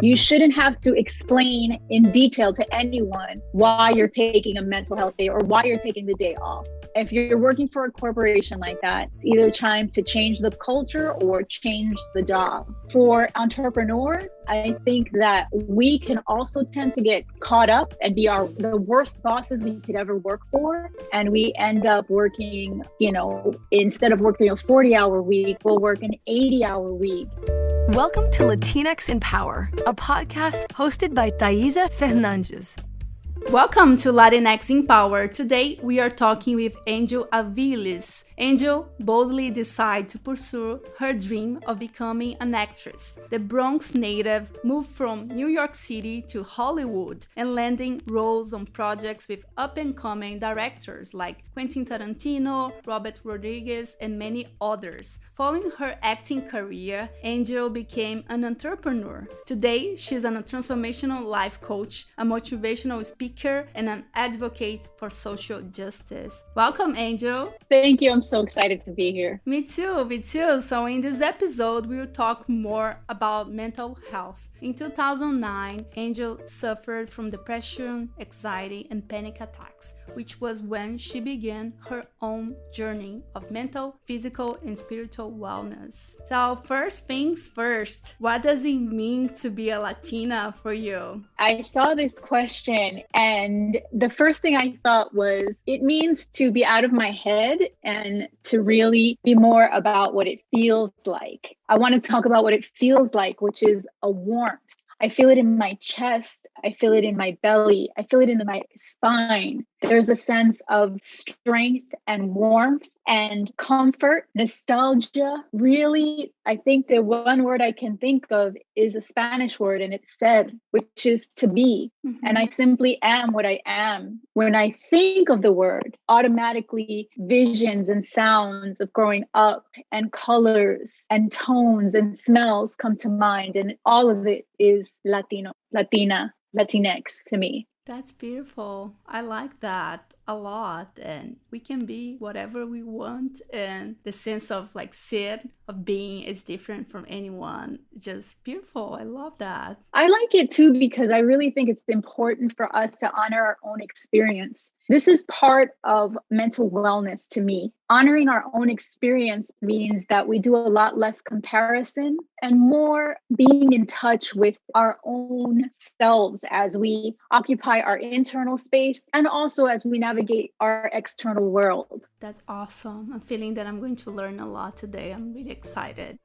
You shouldn't have to explain in detail to anyone why you're taking a mental health day or why you're taking the day off. If you're working for a corporation like that, it's either time to change the culture or change the job. For entrepreneurs, I think that we can also tend to get caught up and be the worst bosses we could ever work for. And we end up working, instead of working a 40-hour week, we'll work an 80-hour week. Welcome to Latinx in Power, a podcast hosted by Thaisa Fernandes. Welcome to Latinx in Power. Today we are talking with Angel Aviles. Angel boldly decided to pursue her dream of becoming an actress. The Bronx native moved from New York City to Hollywood and landing roles on projects with up-and-coming directors like Quentin Tarantino, Robert Rodriguez, and many others. Following her acting career, Angel became an entrepreneur. Today, she's a transformational life coach, a motivational speaker, and an advocate for social justice. Welcome, Angel. Thank you. I'm so excited to be here. Me too. So in this episode, we'll talk more about mental health. In 2009, Angel suffered from depression, anxiety, and panic attacks, which was when she began her own journey of mental, physical, and spiritual wellness. So first things first, what does it mean to be a Latina for you? I saw this question and the first thing I thought was, it means to be out of my head and to really be more about what it feels like. I want to talk about what it feels like, which is a warmth. I feel it in my chest. I feel it in my belly. I feel it in my spine. There's a sense of strength and warmth and comfort, nostalgia. Really, I think the one word I can think of is a Spanish word, and it's ser, which is to be. Mm-hmm. And I simply am what I am. When I think of the word, automatically visions and sounds of growing up and colors and tones and smells come to mind. And all of it is Latino, Latina, Latinx to me. That's beautiful. I like that a lot. And we can be whatever we want. And the sense of ser, of being, is different from anyone. Just beautiful. I love that. I like it too, because I really think it's important for us to honor our own experience. This is part of mental wellness to me. Honoring our own experience means that we do a lot less comparison and more being in touch with our own selves as we occupy our internal space and also as we navigate our external world. That's awesome. I'm feeling that I'm going to learn a lot today. I'm really excited.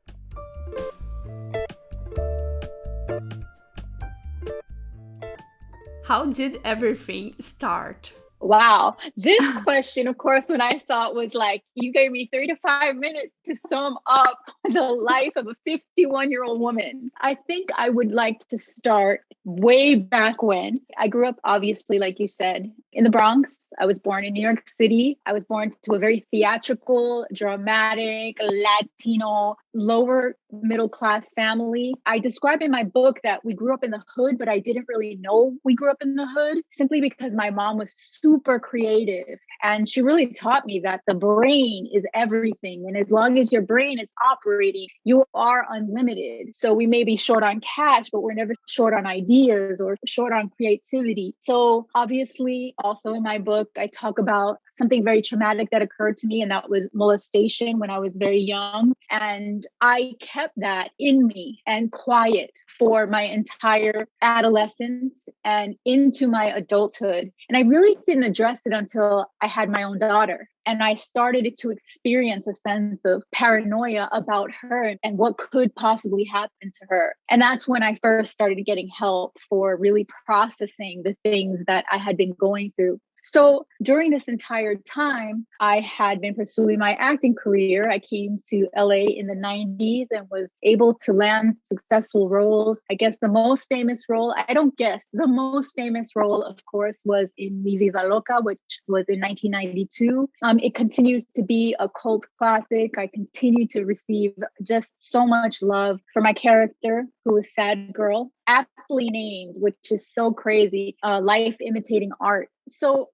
How did everything start? Wow. This question, of course, when I saw it was like, you gave me 3 to 5 minutes to sum up the life of a 51-year-old woman. I think I would like to start way back when. I grew up, obviously, like you said, in the Bronx. I was born in New York City. I was born to a very theatrical, dramatic, Latino, lower middle class family. I describe in my book that we grew up in the hood, but I didn't really know we grew up in the hood simply because my mom was super creative. And she really taught me that the brain is everything. And as long as your brain is operating, you are unlimited. So we may be short on cash, but we're never short on ideas or short on creativity. So obviously, also in my book, I talk about something very traumatic that occurred to me, and that was molestation when I was very young. And I kept that in me and quiet for my entire adolescence and into my adulthood. And I really didn't address it until I had my own daughter. And I started to experience a sense of paranoia about her and what could possibly happen to her. And that's when I first started getting help for really processing the things that I had been going through. So during this entire time, I had been pursuing my acting career. I came to LA in the 90s and was able to land successful roles. I guess the most famous role, the most famous role, of course, was in Mi Vida Loca, which was in 1992. It continues to be a cult classic. I continue to receive just so much love for my character, who is Sad Girl, aptly named, which is so crazy, life imitating art. So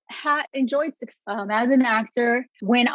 enjoyed success as an actor, went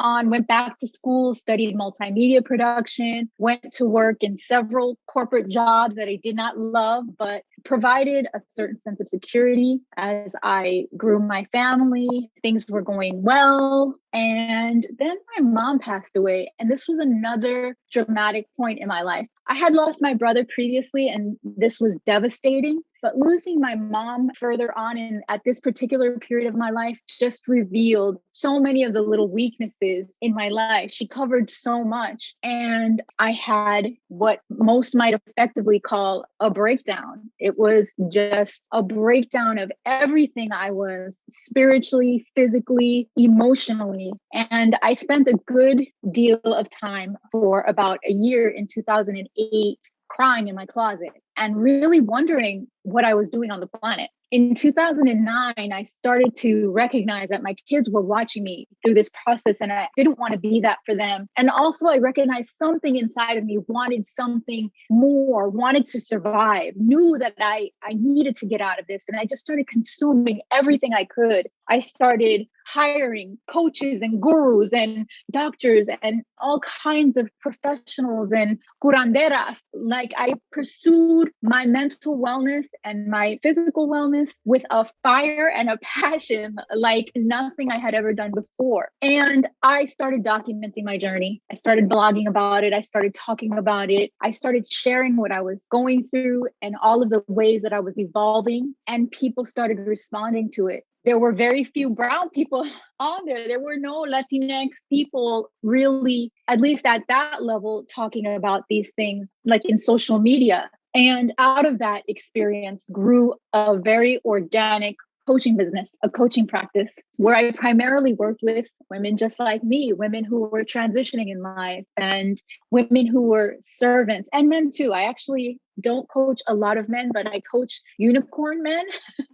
back to school, studied multimedia production, went to work in several corporate jobs that I did not love, but provided a certain sense of security as I grew my family. Things were going well. And then my mom passed away. And this was another dramatic point in my life. I had lost my brother previously, and this was devastating. But losing my mom further on in at this particular period of my life just revealed so many of the little weaknesses in my life. She covered so much. And I had what most might effectively call a breakdown. It was just a breakdown of everything I was spiritually, physically, emotionally. And I spent a good deal of time for about a year in 2008 crying in my closet and really wondering what I was doing on the planet. In 2009, I started to recognize that my kids were watching me through this process and I didn't want to be that for them. And also I recognized something inside of me wanted something more, wanted to survive, knew that I needed to get out of this. And I just started consuming everything I could. I started hiring coaches and gurus and doctors and all kinds of professionals and curanderas. Like I pursued my mental wellness and my physical wellness with a fire and a passion like nothing I had ever done before. And I started documenting my journey. I started blogging about it. I started talking about it. I started sharing what I was going through and all of the ways that I was evolving, and people started responding to it. There were very few brown people on there. There were no Latinx people really, at least at that level, talking about these things like in social media. And out of that experience grew a very organic coaching business, a coaching practice where I primarily worked with women just like me, women who were transitioning in life and women who were servants and men too. I actually don't coach a lot of men, but I coach unicorn men.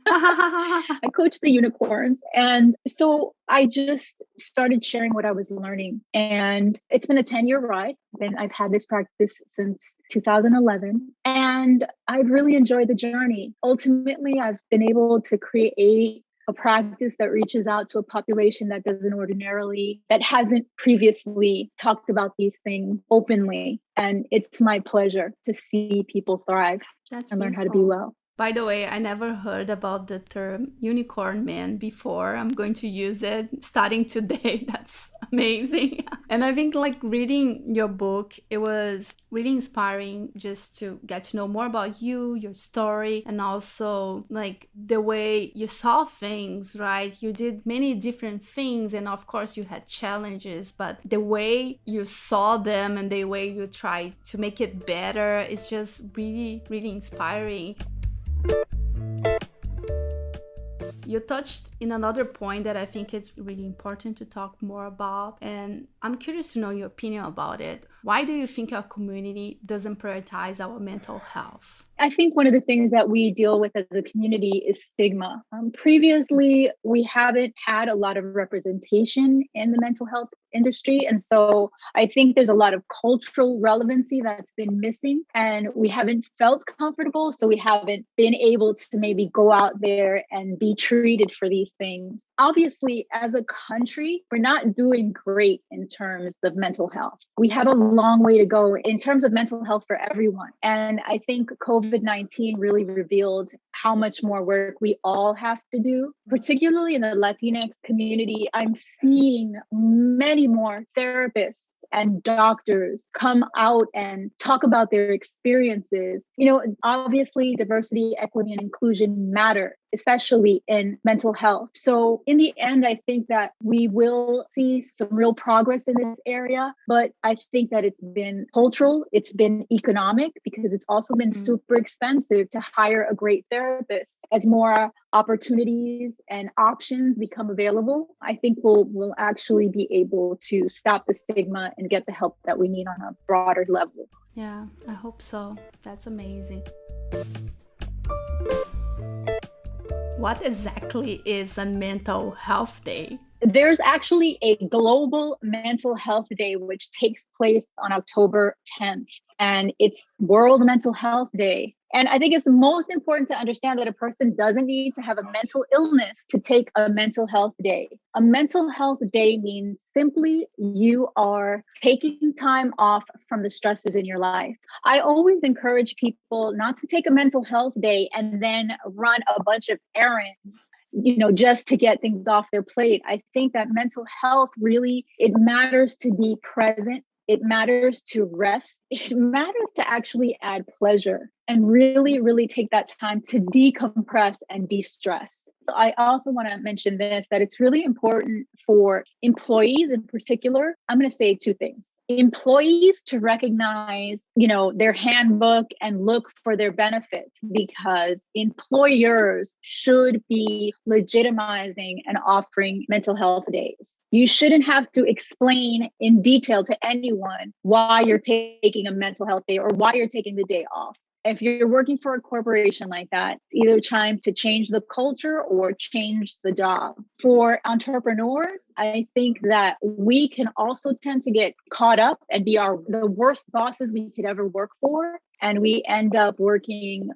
I coach the unicorns. And so I just started sharing what I was learning. And it's been a 10-year ride. I've had this practice since 2011. And I've really enjoyed the journey. Ultimately, I've been able to create a practice that reaches out to a population that hasn't previously talked about these things openly. And it's my pleasure to see people thrive and learn how to be well. By the way, I never heard about the term unicorn man before. I'm going to use it starting today. That's amazing. And I think like reading your book, it was really inspiring just to get to know more about you, your story, and also like the way you saw things, right? You did many different things and of course you had challenges, but the way you saw them and the way you tried to make it better is just really, really inspiring. You touched in another point that I think is really important to talk more about, and I'm curious to know your opinion about it. Why do you think our community doesn't prioritize our mental health? I think one of the things that we deal with as a community is stigma. Previously, we haven't had a lot of representation in the mental health industry. And so I think there's a lot of cultural relevancy that's been missing and we haven't felt comfortable. So we haven't been able to maybe go out there and be treated for these things. Obviously, as a country, we're not doing great in terms of mental health. We have a long way to go in terms of mental health for everyone. And I think COVID-19 really revealed how much more work we all have to do, particularly in the Latinx community. I'm seeing many more therapists and doctors come out and talk about their experiences. You know, obviously diversity, equity, and inclusion matter, especially in mental health. So in the end, I think that we will see some real progress in this area, but I think that it's been cultural, it's been economic, because it's also been super expensive to hire a great therapist. As more opportunities and options become available, I think we'll actually be able to stop the stigma and get the help that we need on a broader level. Yeah, I hope so. That's amazing. What exactly is a mental health day? There's actually a global mental health day, which takes place on October 10th, and it's World Mental Health Day. And I think it's most important to understand that a person doesn't need to have a mental illness to take a mental health day. A mental health day means simply you are taking time off from the stresses in your life. I always encourage people not to take a mental health day and then run a bunch of errands, just to get things off their plate. I think that mental health really, it matters to be present. It matters to rest. It matters to actually add pleasure and really, really take that time to decompress and de-stress. So I also want to mention this, that it's really important for employees in particular. I'm going to say two things. Employees to recognize, their handbook and look for their benefits, because employers should be legitimizing and offering mental health days. You shouldn't have to explain in detail to anyone why you're taking a mental health day or why you're taking the day off. If you're working for a corporation like that, it's either time to change the culture or change the job. For entrepreneurs, I think that we can also tend to get caught up and be the worst bosses we could ever work for. And we end up working,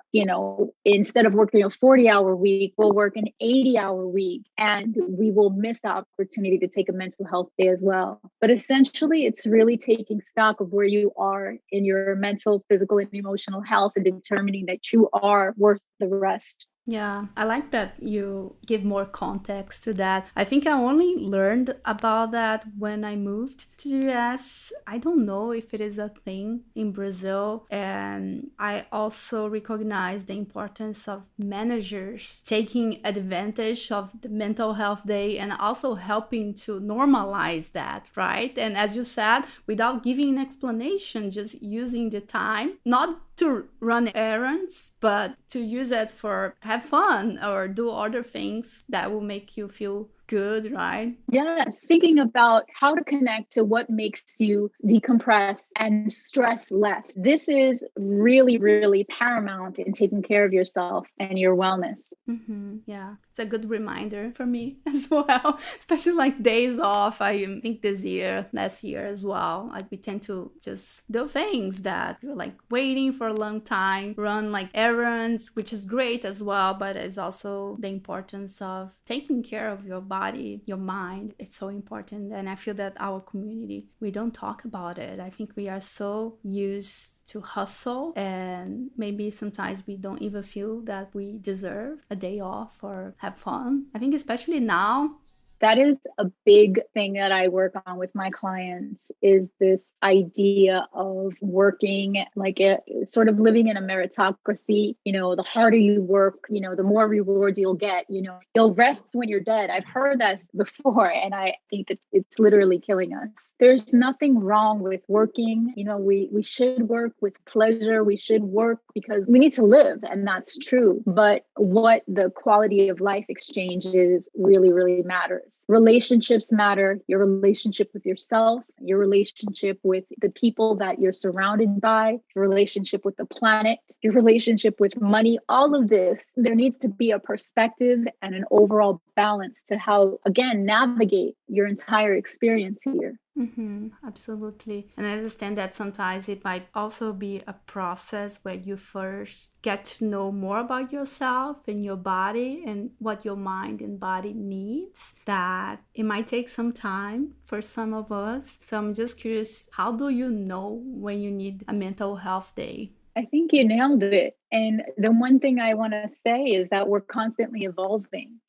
instead of working a 40-hour week, we'll work an 80-hour week, and we will miss the opportunity to take a mental health day as well. But essentially, it's really taking stock of where you are in your mental, physical, and emotional health and determining that you are worth the rest. Yeah, I like that you give more context to that. I think I only learned about that when I moved to the US. I don't know if it is a thing in Brazil. And I also recognize the importance of managers taking advantage of the mental health day and also helping to normalize that, right? And as you said, without giving an explanation, just using the time, not to run errands, but to use it for have fun or do other things that will make you feel good, right? Yes. Thinking about how to connect to what makes you decompress and stress less. This is really, really paramount in taking care of yourself and your wellness. Mm-hmm. Yeah, it's a good reminder for me as well, especially like days off. I think last year as well, we tend to just do things that you're like waiting for a long time, run like errands, which is great as well, but it's also the importance of taking care of your body, your mind. It's so important. And I feel that our community, we don't talk about it. I think we are so used to hustle, and maybe sometimes we don't even feel that we deserve a day off or have fun. I think especially now, that is a big thing that I work on with my clients, is this idea of working like sort of living in a meritocracy. The harder you work, the more rewards you'll get. You'll rest when you're dead. I've heard that before, and I think that it's literally killing us. There's nothing wrong with working. We should work with pleasure. We should work because we need to live, and that's true. But what the quality of life exchanges really, really matters. Relationships matter. Your relationship with yourself, your relationship with the people that you're surrounded by, your relationship with the planet, your relationship with money, all of this, there needs to be a perspective and an overall balance to how, again, navigate your entire experience here. Mm-hmm, absolutely. And I understand that sometimes it might also be a process where you first get to know more about yourself and your body and what your mind and body needs, that it might take some time for some of us. So I'm just curious, how do you know when you need a mental health day? I think you nailed it. And the one thing I want to say is that we're constantly evolving.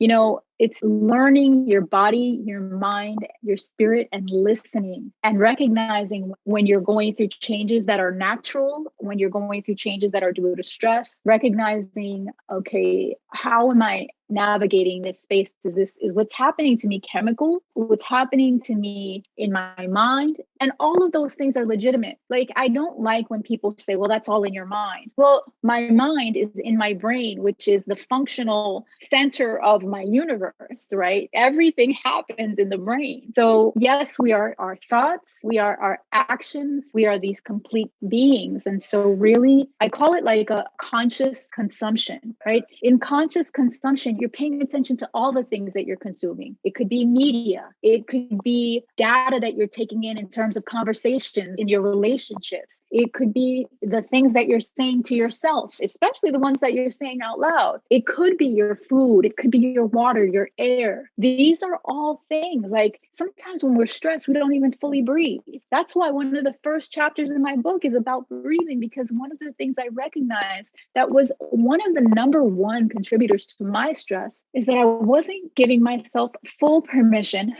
It's learning your body, your mind, your spirit, and listening and recognizing when you're going through changes that are natural, when you're going through changes that are due to stress, recognizing, okay, how am I navigating this space? Is what's happening to me chemical? What's happening to me in my mind? And all of those things are legitimate. Like, I don't like when people say, well, that's all in your mind. Well, my mind is in my brain, which is the functional center of my universe, right? Everything happens in the brain. So yes, we are our thoughts, we are our actions, we are these complete beings. And so really, I call it like a conscious consumption, right? In conscious consumption, you're paying attention to all the things that you're consuming. It could be media. It could be data that you're taking in terms of conversations in your relationships. It could be the things that you're saying to yourself especially the ones that you're saying out loud. It could be your food. It could be your water, your air. These are all things. Like sometimes when we're stressed, we don't even fully breathe. That's why one of the first chapters in my book is about breathing, because one of the things I recognized that was one of the number one contributors to my stress is that I wasn't giving myself full permission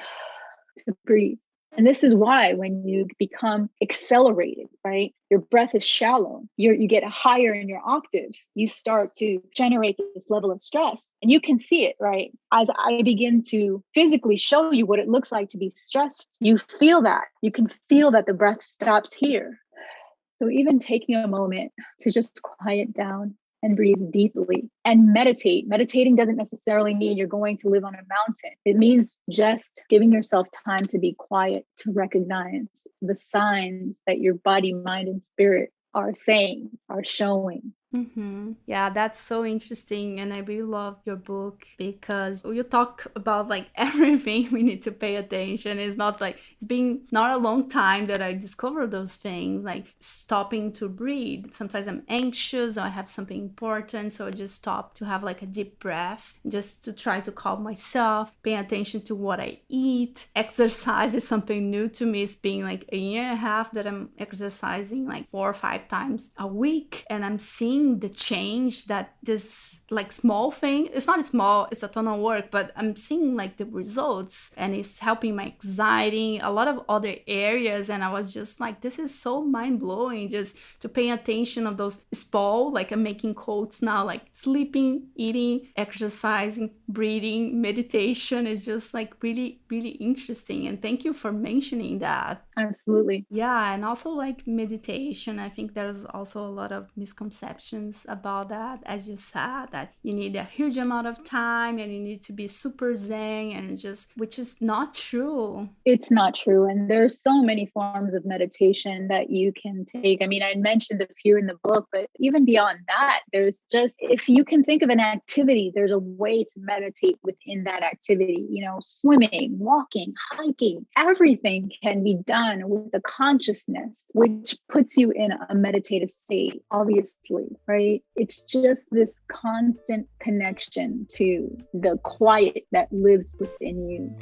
to breathe. And this is why when you become accelerated, right, your breath is shallow, you get higher in your octaves, you start to generate this level of stress. And you can see it, right? As I begin to physically show you what it looks like to be stressed, you feel that. You can feel that the breath stops here. So even taking a moment to just quiet down and breathe deeply and meditate. Meditating doesn't necessarily mean you're going to live on a mountain. It means just giving yourself time to be quiet, to recognize the signs that your body, mind, and spirit are saying, are showing. Mm-hmm. Yeah, that's so interesting. And I really love your book because you talk about like everything we need to pay attention. It's not like it's been not a long time that I discovered those things, like stopping to breathe. Sometimes I'm anxious or I have something important. So I just stop to have like a deep breath, just to try to calm myself, paying attention to what I eat. Exercise is something new to me. It's been like a year and a half that I'm exercising like 4 or 5 times a week. And I'm seeing the change that this like small thing, it's not small, it's a ton of work, but I'm seeing like the results, and it's helping my anxiety, a lot of other areas. And I was just like, this is so mind-blowing, just to pay attention of those small, like I'm making quotes now, like sleeping, eating, exercising, breathing, meditation is just like really, really interesting. And thank you for mentioning that. Absolutely. Yeah, and also like meditation, I think there's also a lot of misconceptions about that, as you said, that you need a huge amount of time and you need to be super zen, and just, which is not true. It's not true. And there's so many forms of meditation that you can take. I mean, I mentioned a few in the book, but even beyond that, there's just, if you can think of an activity, there's a way to meditate within that activity. You know, swimming, walking, hiking, everything can be done with a consciousness, which puts you in a meditative state, obviously, right? It's just this constant connection to the quiet that lives within you.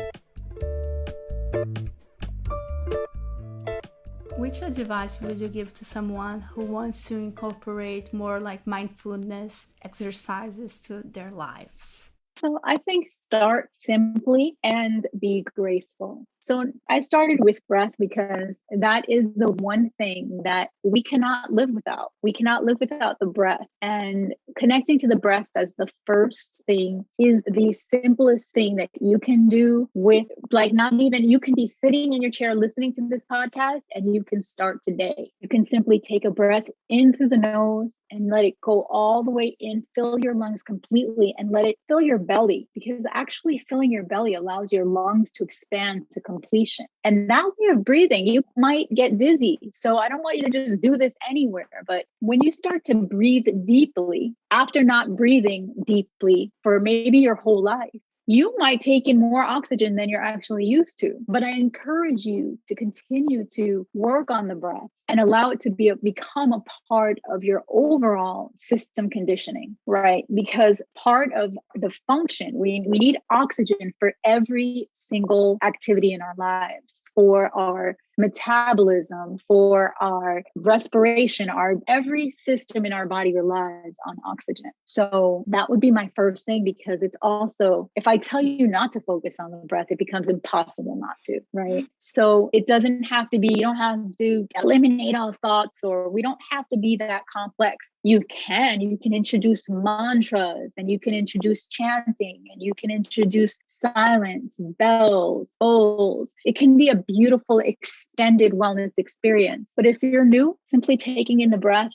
Which advice would you give to someone who wants to incorporate more like mindfulness exercises to their lives? So I think start simply and be graceful. So I started with breath because that is the one thing that we cannot live without. We cannot live without the breath. And connecting to the breath as the first thing is the simplest thing that you can do with, like, not even, you can be sitting in your chair listening to this podcast and you can start today. You can simply take a breath in through the nose and let it go all the way in, fill your lungs completely, and let it fill your belly, because actually filling your belly allows your lungs to expand to completion. And that way of breathing, you might get dizzy. So I don't want you to just do this anywhere. But when you start to breathe deeply, after not breathing deeply for maybe your whole life, you might take in more oxygen than you're actually used to. But I encourage you to continue to work on the breath and allow it to become a part of your overall system conditioning, right? Because part of the function, we need oxygen for every single activity in our lives, for our metabolism, for our respiration, every system in our body relies on oxygen. So that would be my first thing, because it's also, if I tell you not to focus on the breath, it becomes impossible not to, right? So it doesn't have to be, you don't have to eliminate all thoughts, or we don't have to be that complex. You can introduce mantras, and you can introduce chanting, and you can introduce silence, bells, bowls. It can be a beautiful extended wellness experience. But if you're new, simply taking in the breath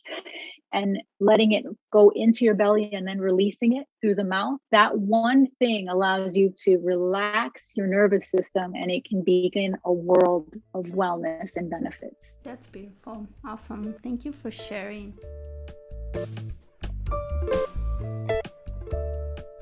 and letting it go into your belly and then releasing it through the mouth, that one thing allows you to relax your nervous system, and it can begin a world of wellness and benefits. That's beautiful. Awesome. Thank you for sharing.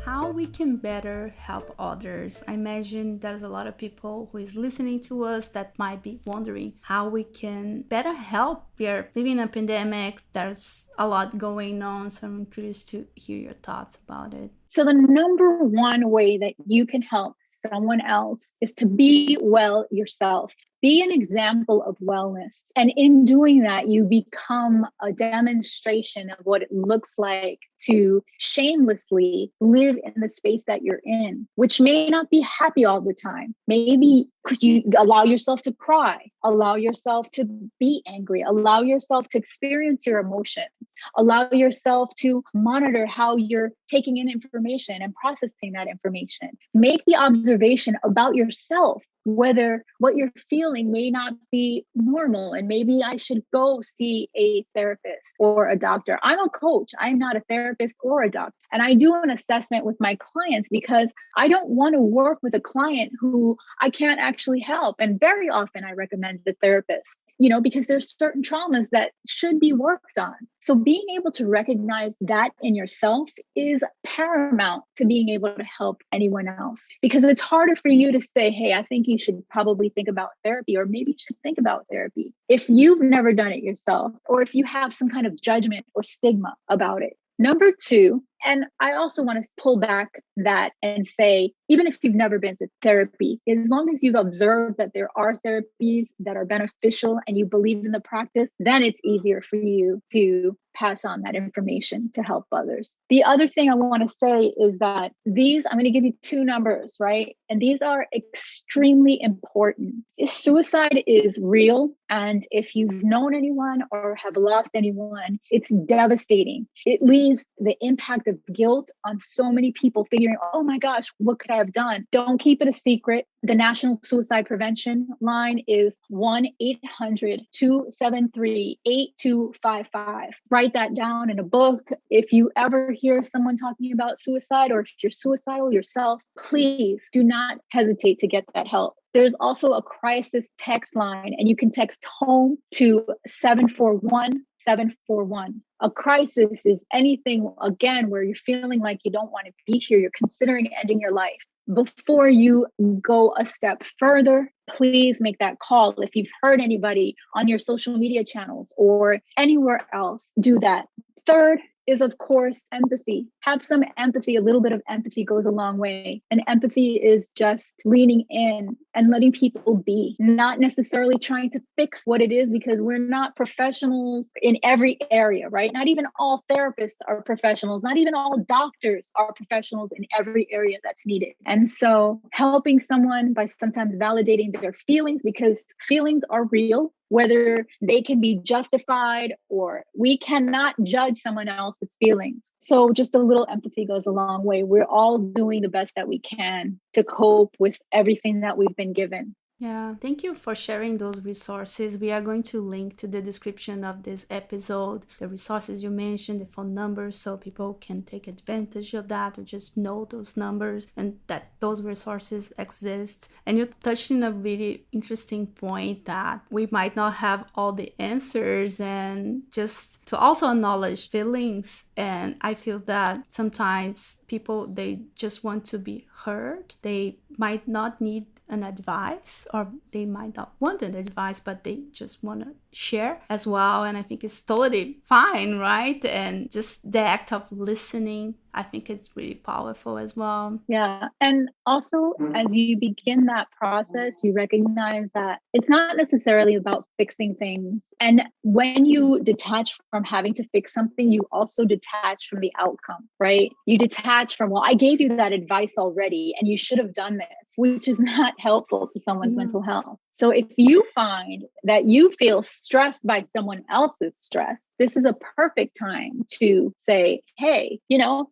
How we can better help others. I imagine there's a lot of people who is listening to us that might be wondering how we can better help. We are living in a pandemic. There's a lot going on. So I'm curious to hear your thoughts about it. So the number one way that you can help someone else is to be well yourself. Be an example of wellness. And in doing that, you become a demonstration of what it looks like to shamelessly live in the space that you're in, which may not be happy all the time. Maybe could you allow yourself to cry, allow yourself to be angry, allow yourself to experience your emotions, allow yourself to monitor how you're taking in information and processing that information. Make the observation about yourself, whether what you're feeling may not be normal and maybe I should go see a therapist or a doctor. I'm a coach. I'm not a therapist or a doctor. And I do an assessment with my clients because I don't want to work with a client who I can't actually help. And very often I recommend the therapist, because there's certain traumas that should be worked on. So being able to recognize that in yourself is paramount to being able to help anyone else, because it's harder for you to say, hey, I think you should probably think about therapy, or maybe you should think about therapy if you've never done it yourself, or if you have some kind of judgment or stigma about it. Number two, and I also want to pull back that and say, even if you've never been to therapy, as long as you've observed that there are therapies that are beneficial and you believe in the practice, then it's easier for you to pass on that information to help others. The other thing I want to say is that I'm going to give you two numbers, right? And these are extremely important. Suicide is real. And if you've known anyone or have lost anyone, it's devastating. It leaves the impact of guilt on so many people figuring, oh my gosh, what could I have done? Don't keep it a secret. The National Suicide Prevention line is 1-800-273-8255. Write that down in a book. If you ever hear someone talking about suicide, or if you're suicidal yourself, please do not hesitate to get that help. There's also a crisis text line, and you can text home to 741-741. A crisis is anything, again, where you're feeling like you don't want to be here, you're considering ending your life. Before you go a step further, please make that call. If you've heard anybody on your social media channels or anywhere else, do that. Third is, of course, empathy. Have some empathy. A little bit of empathy goes a long way. And empathy is just leaning in and letting people be, not necessarily trying to fix what it is, because we're not professionals in every area, right? Not even all therapists are professionals. Not even all doctors are professionals in every area that's needed. And so helping someone by sometimes validating their feelings, because feelings are real, whether they can be justified, or we cannot judge someone else's feelings. So just a little empathy goes a long way. We're all doing the best that we can to cope with everything that we've been given. Yeah, thank you for sharing those resources. We are going to link to the description of this episode, the resources you mentioned, the phone numbers, so people can take advantage of that or just know those numbers and that those resources exist. And you touched on a really interesting point that we might not have all the answers, and just to also acknowledge feelings. And I feel that sometimes people, they just want to be heard. They might not need an advice, or they might not want an advice, but they just want to share as well. And I think it's totally fine, right? And just the act of listening, I think it's really powerful as well. Yeah. And also, as you begin that process, you recognize that it's not necessarily about fixing things. And when you detach from having to fix something, you also detach from the outcome, right? You detach from, well, I gave you that advice already, and you should have done this, which is not helpful to someone's mental health. So if you find that you feel stressed by someone else's stress, this is a perfect time to say, hey,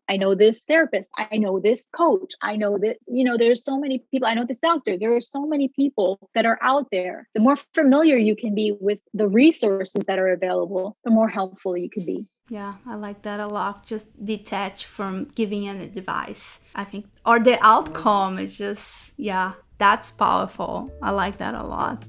I know this therapist, I know this coach, I know this, there's so many people, I know this doctor, there are so many people that are out there. The more familiar you can be with the resources that are available, the more helpful you can be. Yeah, I like that a lot. Just detach from giving an advice, I think, or the outcome is just, yeah, that's powerful. I like that a lot.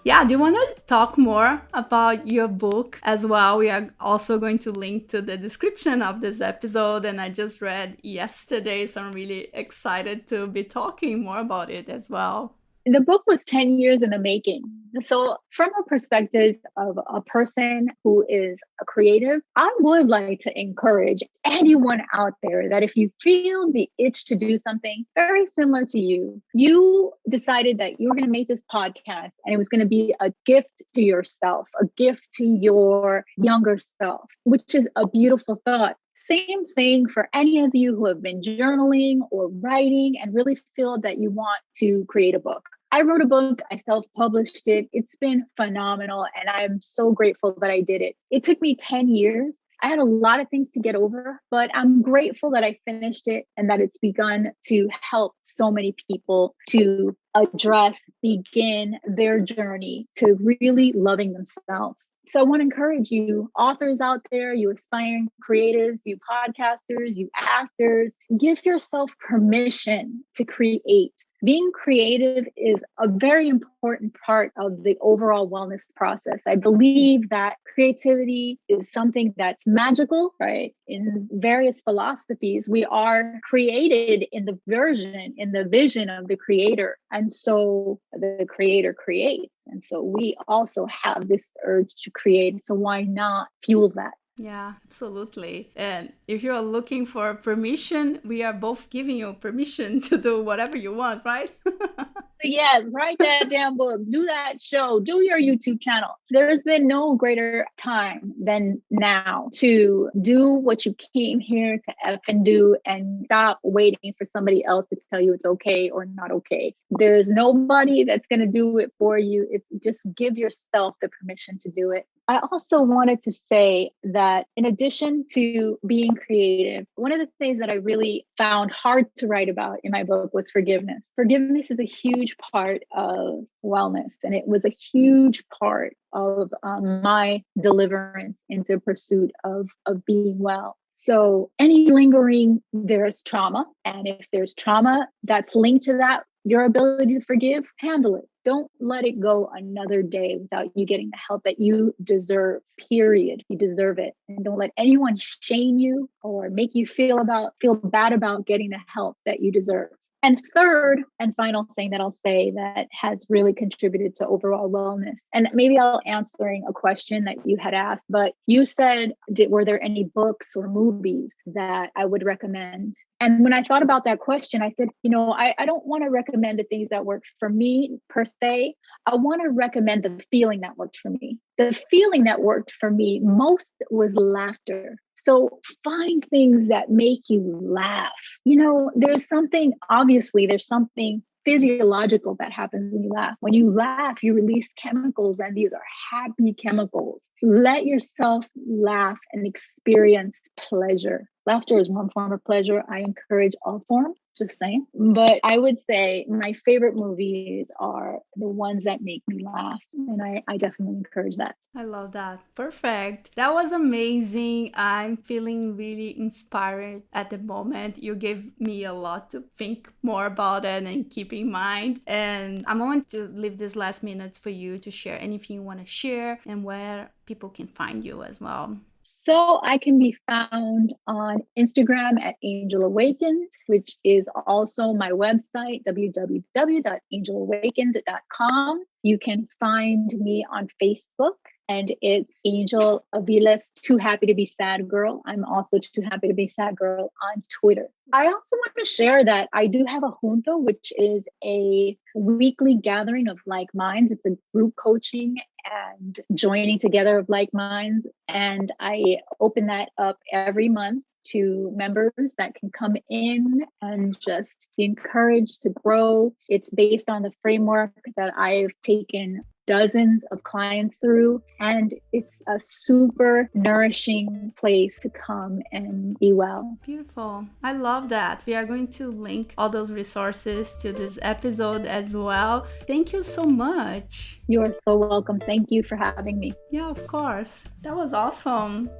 Yeah, do you want to talk more about your book as well? We are also going to link to the description of this episode, and I just read yesterday, so I'm really excited to be talking more about it as well. The book was 10 years in the making. So from a perspective of a person who is a creative, I would like to encourage anyone out there that if you feel the itch to do something very similar to you decided that you were going to make this podcast and it was going to be a gift to yourself, a gift to your younger self, which is a beautiful thought. Same thing for any of you who have been journaling or writing and really feel that you want to create a book. I wrote a book, I self-published it. It's been phenomenal, and I'm so grateful that I did it. It took me 10 years. I had a lot of things to get over, but I'm grateful that I finished it and that it's begun to help so many people to begin their journey to really loving themselves. So I want to encourage you, authors out there, you aspiring creatives, you podcasters, you actors, give yourself permission to create. Being creative is a very important part of the overall wellness process. I believe that creativity is something that's magical, right? In various philosophies, we are created in the vision of the creator. And so the creator creates. And so we also have this urge to create. So why not fuel that? Yeah, absolutely. And if you're looking for permission, we are both giving you permission to do whatever you want, right? Yes, write that damn book, do that show, do your YouTube channel. There's been no greater time than now to do what you came here to effing do and stop waiting for somebody else to tell you it's okay or not okay. There's nobody that's going to do it for you. It's just give yourself the permission to do it. I also wanted to say that in addition to being creative, one of the things that I really found hard to write about in my book was forgiveness. Forgiveness is a huge part of wellness, and it was a huge part of my deliverance into pursuit of being well. So any lingering, there's trauma. And if there's trauma that's linked to that, your ability to forgive, handle it. Don't let it go another day without you getting the help that you deserve, period. You deserve it. And don't let anyone shame you or make you feel bad about getting the help that you deserve. And third and final thing that I'll say that has really contributed to overall wellness, and maybe I'll answering a question that you had asked, but you said, were there any books or movies that I would recommend? And when I thought about that question, I said, I don't want to recommend the things that worked for me per se. I want to recommend the feeling that worked for me. The feeling that worked for me most was laughter. So find things that make you laugh. There's something physiological that happens when you laugh. When you laugh, you release chemicals, and these are happy chemicals. Let yourself laugh and experience pleasure. Laughter is one form of pleasure. I encourage all forms, just saying. But I would say my favorite movies are the ones that make me laugh. And I definitely encourage that. I love that. Perfect. That was amazing. I'm feeling really inspired at the moment. You gave me a lot to think more about it and keep in mind. And I'm going to leave this last minutes for you to share anything you want to share and where people can find you as well. So I can be found on Instagram at Angel Awakens, which is also my website, www.angelawakened.com. You can find me on Facebook, and it's Angel Aviles, Too Happy to Be Sad Girl. I'm also Too Happy to Be Sad Girl on Twitter. I also want to share that I do have a junta, which is a weekly gathering of like minds. It's a group coaching and joining together of like minds. And I open that up every month to members that can come in and just be encouraged to grow. It's based on the framework that I've taken dozens of clients through, and it's a super nourishing place to come and be well. Beautiful. I love that. We are going to link all those resources to this episode as well. Thank you so much. You are so welcome. Thank you for having me. Yeah, of course. That was awesome.